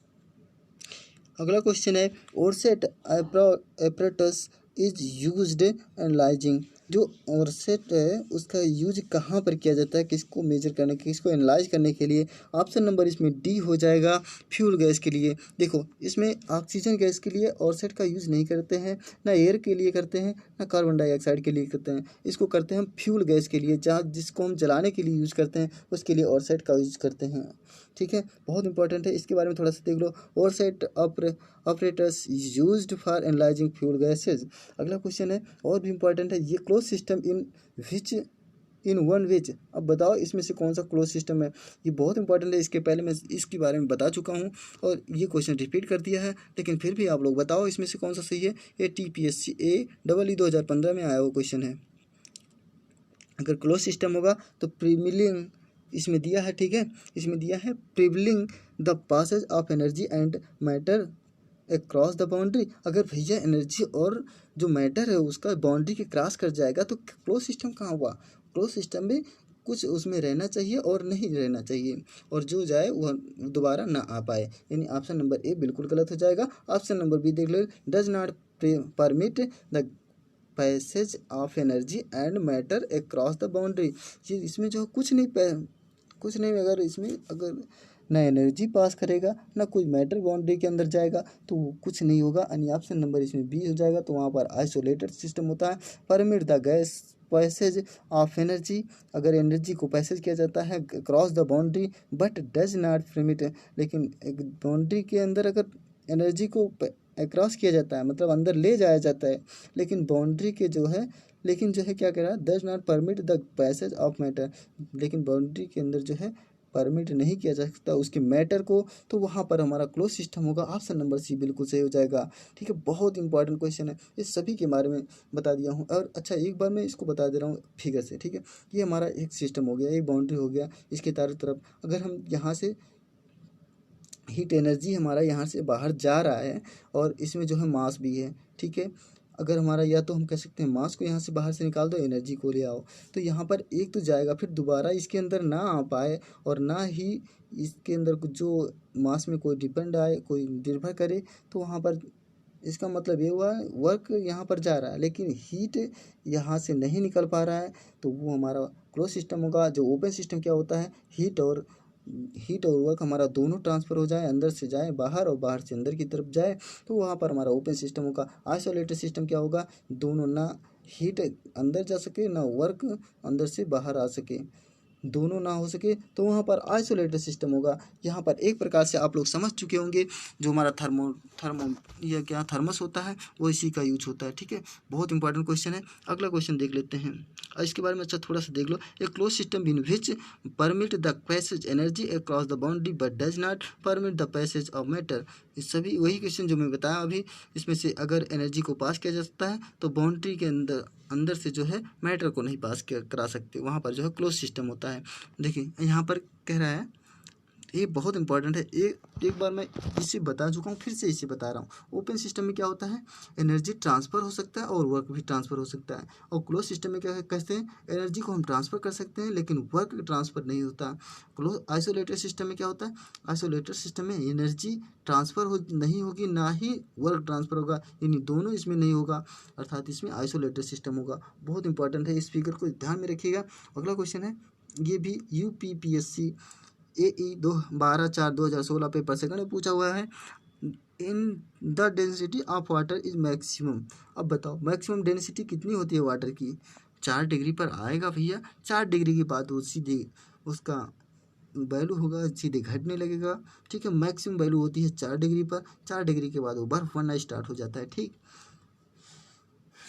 अगला क्वेश्चन है ओरसेट एपरेटस इज यूज्ड एनालाइजिंग। जो ओरसेट है उसका यूज कहाँ पर किया जाता है, किसको मेजर करने, किसको एनालाइज करने के लिए। ऑप्शन नंबर इसमें डी हो जाएगा, फ्यूल गैस के लिए। देखो इसमें ऑक्सीजन गैस के लिए ओरसेट का यूज नहीं करते हैं, ना एयर के लिए करते हैं, ना कार्बन डाइऑक्साइड के लिए करते हैं। इसको करते हैं हम फ्यूल गैस के लिए, जहाँ जिसको हम जलाने के लिए यूज करते हैं उसके लिए ओरसेट का यूज करते हैं। ठीक है, बहुत इंपॉर्टेंट है, इसके बारे में थोड़ा सा देख लो। Orsat operators used for analysing fuel gases. अगला क्वेश्चन है और भी इंपॉर्टेंट है, ये close system in one which. अब बताओ इसमें से कौन सा क्लोज सिस्टम है, ये बहुत इंपॉर्टेंट है। इसके पहले मैं इसके बारे में बता चुका हूँ और ये क्वेश्चन रिपीट कर दिया है, लेकिन फिर भी आप लोग बताओ इसमें से कौन सा सही है। ये TPSC AEE 2015 में आया हुआ क्वेश्चन है। अगर क्लोज सिस्टम होगा तो प्रिविलिंग इसमें दिया है। ठीक है, इसमें दिया है prevailing the passage of energy and matter across the boundary. अगर भैया एनर्जी और जो मैटर है उसका बाउंड्री के क्रॉस कर जाएगा तो क्लोज सिस्टम कहाँ हुआ। क्लोज सिस्टम में कुछ उसमें रहना चाहिए और नहीं रहना चाहिए, और जो जाए वह दोबारा ना आ पाए, यानी ऑप्शन नंबर ए बिल्कुल गलत हो जाएगा। ऑप्शन नंबर बी देख लो, does not permit the passage of energy and matter across the boundary. ये इसमें जो कुछ नहीं, अगर इसमें अगर ना एनर्जी पास करेगा ना कोई मैटर बाउंड्री के अंदर जाएगा तो कुछ नहीं होगा, यानी ऑप्शन नंबर इसमें बी हो जाएगा। तो वहाँ पर आइसोलेटेड सिस्टम होता है। Permit the gas passage of energy, अगर एनर्जी को पैसेज किया जाता है cross the boundary, but does not permit, लेकिन एक बाउंड्री के अंदर अगर एनर्जी को क्रॉस किया जाता है मतलब अंदर ले जाया जाता है, लेकिन बाउंड्री के जो है क्या कह रहा है, does not permit the passage of matter, लेकिन बाउंड्री के अंदर जो है परमिट नहीं किया जा सकता उसके मैटर को, तो वहाँ पर हमारा क्लोज सिस्टम होगा। ऑप्शन नंबर सी बिल्कुल सही हो जाएगा। ठीक है, बहुत इंपॉर्टेंट क्वेश्चन है, इस सभी के बारे में बता दिया हूँ। और अच्छा एक बार मैं इसको बता दे रहा हूँ फिगर से। ठीक है, ये हमारा एक सिस्टम हो गया, एक बाउंड्री हो गया, इसके चारों तरफ अगर हम यहाँ से हीट एनर्जी हमारा यहाँ से बाहर जा रहा है और इसमें जो है मास भी है। ठीक है, अगर हमारा या तो हम कह सकते हैं मास को यहाँ से बाहर से निकाल दो, एनर्जी को ले आओ, तो यहाँ पर एक तो जाएगा, फिर दोबारा इसके अंदर ना आ पाए और ना ही इसके अंदर कुछ जो मास में कोई डिपेंड आए, कोई निर्भर करे, तो वहाँ पर इसका मतलब ये हुआ वर्क यहाँ पर जा रहा है लेकिन हीट यहाँ से नहीं निकल पा रहा है, तो वो हमारा क्लोज सिस्टम होगा। जो ओपन सिस्टम क्या होता है, हीट और वर्क हमारा दोनों ट्रांसफ़र हो जाए, अंदर से जाए बाहर और बाहर से अंदर की तरफ जाए, तो वहाँ पर हमारा ओपन सिस्टम होगा। आइसोलेटेड सिस्टम क्या होगा, दोनों ना हीट अंदर जा सके ना वर्क अंदर से बाहर आ सके, दोनों ना हो सके, तो वहाँ पर आइसोलेटेड सिस्टम होगा। यहाँ पर एक प्रकार से आप लोग समझ चुके होंगे, जो हमारा थर्मो या क्या थर्मस होता है वो इसी का यूज होता है। ठीक है, बहुत इंपॉर्टेंट क्वेश्चन है। अगला क्वेश्चन देख लेते हैं और इसके बारे में अच्छा थोड़ा सा देख लो। A close system in which permit the passage energy across the boundary but does not permit the passage of matter. इस सभी वही क्वेश्चन जो मैं बताया अभी, इसमें से अगर एनर्जी को पास किया जा सकता है तो बाउंड्री के अंदर से जो है मैटर को नहीं पास करा सकते, वहाँ पर जो है क्लोज सिस्टम होता है। देखिए यहाँ पर कह रहा है, ये बहुत इंपॉर्टेंट है, एक बार मैं इसे बता चुका हूँ, फिर से इसे बता रहा हूँ। ओपन सिस्टम में क्या होता है, एनर्जी ट्रांसफ़र हो सकता है और वर्क भी ट्रांसफ़र हो सकता है। और क्लोज सिस्टम में क्या कहते हैं, एनर्जी को हम ट्रांसफ़र कर सकते हैं लेकिन वर्क ट्रांसफ़र नहीं होता। क्लोज आइसोलेटेड सिस्टम में क्या होता है, आइसोलेटेड सिस्टम में एनर्जी ट्रांसफ़र नहीं होगी, ना ही वर्क ट्रांसफ़र होगा, यानी दोनों इसमें नहीं होगा, अर्थात इसमें आइसोलेटेड सिस्टम होगा। बहुत इंपॉर्टेंट है, इस फिगर को ध्यान में रखिएगा। अगला क्वेश्चन है, ये भी UPPSC AE 12/4/2016 पेपर सेकंड में पूछा हुआ है। In the density of water is maximum. अब बताओ मैक्सिमम डेंसिटी कितनी होती है वाटर की, 4 डिग्री पर आएगा भैया। 4 डिग्री के बाद वो सीधे उसका वैल्यू होगा सीधे घटने लगेगा। ठीक है, मैक्सिमम वैल्यू होती है 4 डिग्री पर। 4 डिग्री के बाद वो बर्फ बनना स्टार्ट हो जाता है। ठीक,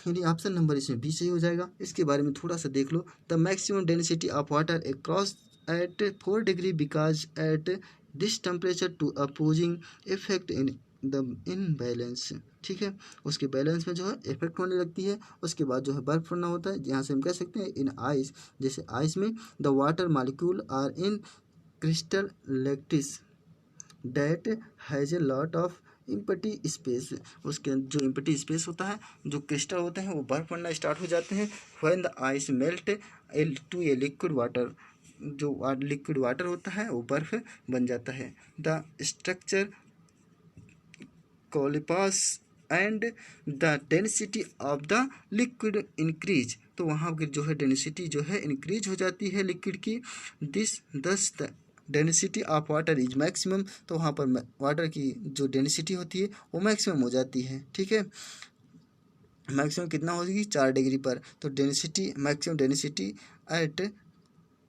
यानी ऑप्शन नंबर इसमें बी सही हो जाएगा। इसके बारे में थोड़ा सा देख लो। The maximum density of water across at 4 degree because at this temperature two opposing effect in the imbalance. ठीक है, उसके बैलेंस में जो है इफेक्ट होने लगती है, उसके बाद जो है बर्फ पड़ना होता है। यहाँ से हम कह सकते हैं इन आइस, जैसे आइस में the water molecule are in crystal lattice that has a lot of empty space. उसके जो इम्पटी स्पेस होता है, जो क्रिस्टल होते हैं वो बर्फ पड़ना स्टार्ट हो जाते हैं। When the ice melt to a liquid water, जो लिक्विड वाटर होता है वो बर्फ बन जाता है। The structure collapse and the density of the liquid increase. तो वहाँ की जो है डेंसिटी जो है इंक्रीज हो जाती है लिक्विड की। दस the density of water is maximum. तो वहाँ पर वाटर की जो डेंसिटी होती है वो मैक्सिमम हो जाती है। ठीक है, मैक्सिमम कितना होगी, 4 डिग्री पर। तो density maximum density at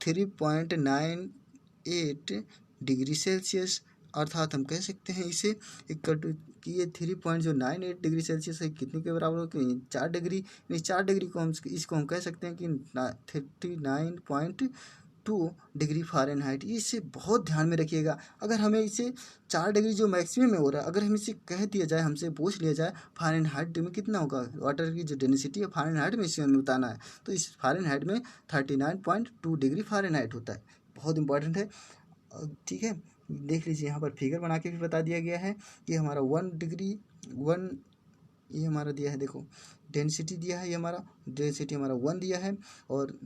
3.98 degree Celsius, अर्थात हम कह सकते हैं इसे इक्वल टू कि ये 3.98 डिग्री सेल्सियस है, कितने के बराबर हो, 4 डिग्री। 4 डिग्री को हम इसको हम कह सकते हैं कि 39.2 डिग्री फ़ारेनहाइट। इसे बहुत ध्यान में रखिएगा। अगर हमें इसे 4 डिग्री जो मैक्सिमम में हो रहा है, अगर हम इसे कह दिया जाए, हमसे पूछ लिया जाए फ़ारेनहाइट में कितना होगा, वाटर की जो डेंसिटी है फ़ारेनहाइट में इसे हमें बताना है, तो इस फ़ारेनहाइट में 39.2 डिग्री फ़ारेनहाइट होता है। बहुत इंपॉर्टेंट है। ठीक है, देख लीजिए यहाँ पर फिगर बना के भी बता दिया गया है कि हमारा 1 ये हमारा दिया है, देखो डेंसिटी दिया है, ये हमारा डेंसिटी हमारा 1 दिया है और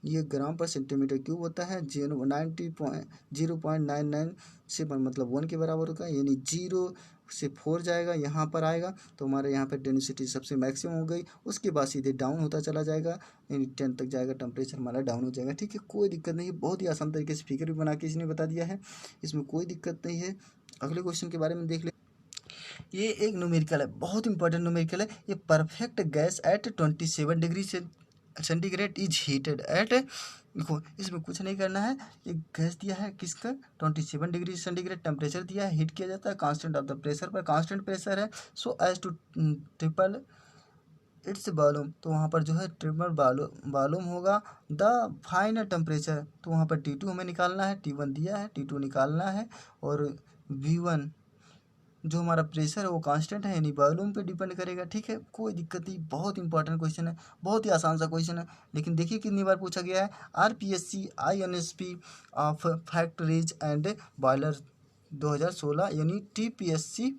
ये ग्राम पर सेंटीमीटर क्यूब होता है। 0.99 मतलब 1 के बराबर होगा, यानी 0 से 4 जाएगा, यहाँ पर आएगा तो हमारे यहाँ पर डेंसिटी सबसे मैक्सिमम हो गई। उसके बाद सीधे डाउन होता चला जाएगा, यानी 10 तक जाएगा, टेम्परेचर हमारा डाउन हो जाएगा। ठीक है, कोई दिक्कत नहीं है, बहुत ही आसान तरीके से फिगर भी बना के इसने बता दिया है, इसमें कोई दिक्कत नहीं है। अगले क्वेश्चन के बारे में देख ले। ये एक न्यूमेरिकल है, बहुत इंपॉर्टेंट न्यूमेरिकल है। ये perfect gas at 27 degree centigrade is heated at, देखो इसमें कुछ नहीं करना है, ये गैस दिया है किसका, 27 डिग्री सेंटीग्रेड टेम्परेचर दिया है, हीट किया जाता है कांस्टेंट ऑफ द प्रेशर पर, कांस्टेंट प्रेशर है, so as to triple its volume. तो वहाँ पर जो है ट्रिपल वॉल्यूम होगा। द फाइनल टेम्परेचर, तो वहाँ पर T2 हमें निकालना है, T1 दिया है, T2 निकालना है, और V1 जो हमारा प्रेशर है वो कांस्टेंट है, यानी वॉल्यूम पे डिपेंड करेगा। ठीक है, कोई दिक्कत नहीं, बहुत इंपॉर्टेंट क्वेश्चन है, बहुत ही आसान सा क्वेश्चन है, लेकिन देखिए कितनी बार पूछा गया है। RPSC INSP of factories and boiler 2016, यानी TPSC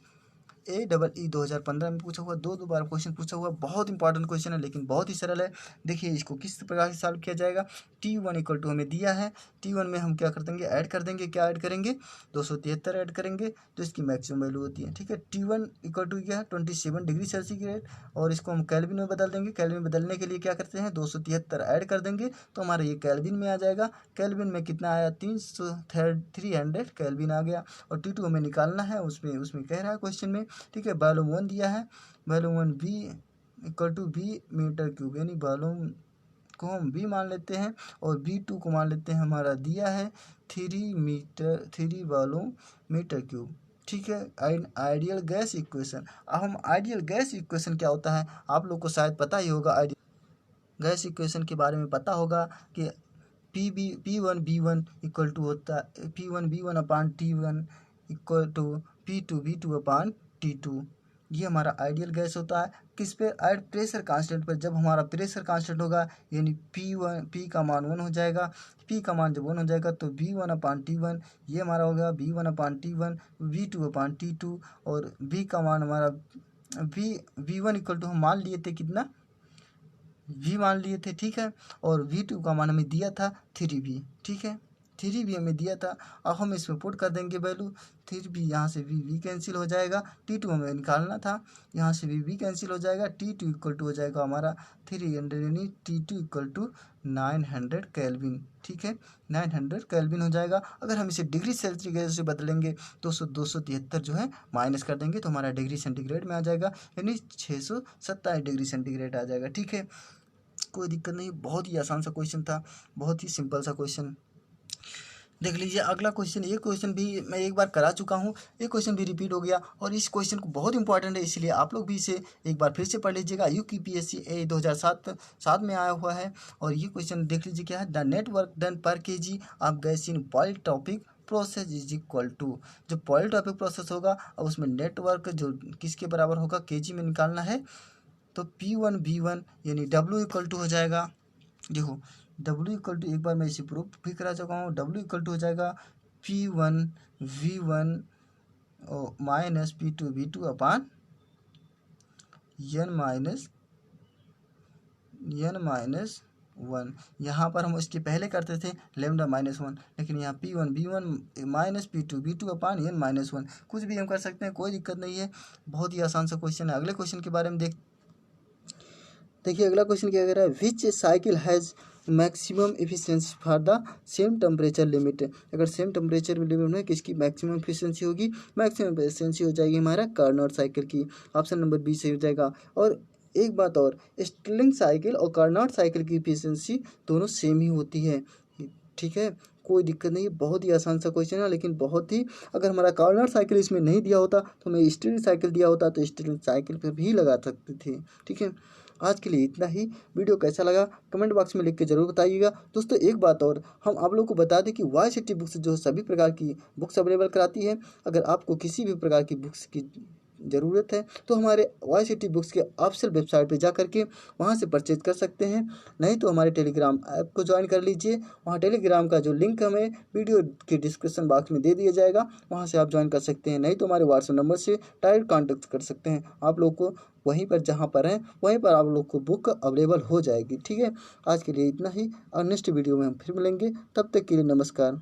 AEE 2015 में पूछा हुआ, दो बार क्वेश्चन पूछा हुआ, बहुत इंपॉर्टेंट क्वेश्चन है लेकिन बहुत ही सरल है। देखिए इसको किस प्रकार से सॉल्व किया जाएगा। T1 इक्वल टू हमें दिया है, T1 में हम क्या कर देंगे, ऐड कर देंगे, क्या ऐड करेंगे, 273 ऐड करेंगे तो इसकी मैक्सिमम वैल्यू होती है। ठीक है, T1 इक्वल टू क्या है 27 डिग्री सेंटीग्रेड, और इसको हम केल्विन में बदल देंगे। केल्विन में बदलने के लिए क्या करते हैं, 273 ऐड कर देंगे तो हमारा ये केल्विन में आ जाएगा। केल्विन में कितना आया, 300 केल्विन आ गया। और T2 हमें निकालना है, उसमें कह रहा है क्वेश्चन में। ठीक है, वॉल्यूम 1 दिया है, volume 1 V equal to V metre cube, यानी वॉल्यूम को हम V मान लेते हैं और V2 को मान लेते हैं, हमारा दिया है 3 वॉल्यूम मीटर क्यूब। ठीक है, आइडियल गैस इक्वेशन। अब हम आइडियल गैस इक्वेशन क्या होता है आप लोग को शायद पता ही होगा। आइडियल गैस इक्वेशन के बारे में पता होगा कि P1V1 इक्वल टू होता है P1V1 upon T1 equal to P2V2 upon T2। ये हमारा आइडियल गैस होता है। किस पे, एट प्रेशर कांस्टेंट पर। जब हमारा प्रेशर कांस्टेंट होगा यानी P का मान 1 हो जाएगा। P का मान जब 1 हो जाएगा तो V1 अपान T1 ये हमारा हो गया V1 अपान T1, V2 अपान T2, और V का मान हमारा V1 इक्वल टू हम मान लिए थे कितना, V मान लिए थे। ठीक है, और V2 का मान हमें दिया था 3V। ठीक है, 3V हमें दिया था। अब हम इसमें पुट कर देंगे वैल्यू, 3V यहाँ से V कैंसिल हो जाएगा, T2 हमें निकालना था, यहाँ से V कैंसिल हो जाएगा, T2 इक्वल टू हो जाएगा हमारा 300, यानी T2 इक्वल टू 900 केल्विन। ठीक है, 900 केल्विन हो जाएगा। अगर हम इसे डिग्री सेंटीग्रेड से बदलेंगे तो 273 जो है माइनस कर देंगे तो हमारा डिग्री सेंटीग्रेड में आ जाएगा, यानी 627 डिग्री सेंटीग्रेड आ जाएगा। ठीक है, कोई दिक्कत नहीं, बहुत ही आसान सा क्वेश्चन था, बहुत ही सिंपल सा क्वेश्चन। देख लीजिए अगला क्वेश्चन, ये क्वेश्चन भी मैं एक बार करा चुका हूँ, ये क्वेश्चन भी रिपीट हो गया और इस क्वेश्चन को बहुत इंपॉर्टेंट है, इसलिए आप लोग भी इसे एक बार फिर से पढ़ लीजिएगा। UPSC 2007 में आया हुआ है। और ये क्वेश्चन देख लीजिए क्या है, the net work done per kg of gas in polytropic process is equal to. जो पॉलीटॉपिक प्रोसेस होगा अब उसमें नेटवर्क जो किसके बराबर होगा, kg में निकालना है। तो P1V1 यानी W इक्वल टू हो जाएगा, देखो W इक्वल टू, एक बार मैं इसे प्रूफ भी करा चुका हूँ, W इक्वल टू हो जाएगा P1V1 माइनस P2V2 अपान N माइनस 1। यहाँ पर हम उसके पहले करते थे λ-1, लेकिन यहाँ P1V1 माइनस P2V2 अपान N माइनस 1, कुछ भी हम कर सकते हैं, कोई दिक्कत नहीं है, बहुत ही आसान सा क्वेश्चन है। अगले क्वेश्चन के बारे में देखिए अगला क्वेश्चन क्या कह रहा है, which cycle has maximum efficiency for the same temperature limit. अगर सेम टेम्परेचर लिमिट में किसकी मैक्सिमम एफिशिएंसी होगी, मैक्सिमम एफिशिएंसी हो जाएगी हमारा कार्नोट साइकिल की। ऑप्शन नंबर बी सही हो जाएगा। और एक बात और, स्टर्लिंग साइकिल और कार्नोट साइकिल की एफिशिएंसी दोनों सेम ही होती है। ठीक है, कोई दिक्कत नहीं, बहुत ही आसान सा क्वेश्चन है, लेकिन बहुत ही, अगर हमारा कार्नोट साइकिल इसमें नहीं दिया होता तो हमें स्टर्लिंग साइकिल दिया होता तो स्टर्लिंग साइकिल पर भी लगा सकते थे। ठीक है, आज के लिए इतना ही। वीडियो कैसा लगा कमेंट बॉक्स में लिख के जरूर बताइएगा। दोस्तों एक बात और, हम आप लोग को बता दें कि YCT बुक्स जो सभी प्रकार की बुक्स अवेलेबल कराती है। अगर आपको किसी भी प्रकार की बुक्स की ज़रूरत है तो हमारे YCT बुक्स के ऑफिशियल वेबसाइट पे जा करके वहाँ से परचेज कर सकते हैं, नहीं तो हमारे टेलीग्राम ऐप को ज्वाइन कर लीजिए। वहाँ टेलीग्राम का जो लिंक हमें वीडियो के डिस्क्रिप्शन बॉक्स में दे दिया जाएगा, वहाँ से आप ज्वाइन कर सकते हैं, नहीं तो हमारे व्हाट्सएप नंबर से डायरेक्ट कॉन्टेक्ट कर सकते हैं। आप लोग को वहीं पर जहाँ पर हैं वहीं पर आप लोग को बुक अवेलेबल हो जाएगी। ठीक है, आज के लिए इतना ही, और नेक्स्ट वीडियो में हम फिर मिलेंगे, तब तक के लिए नमस्कार।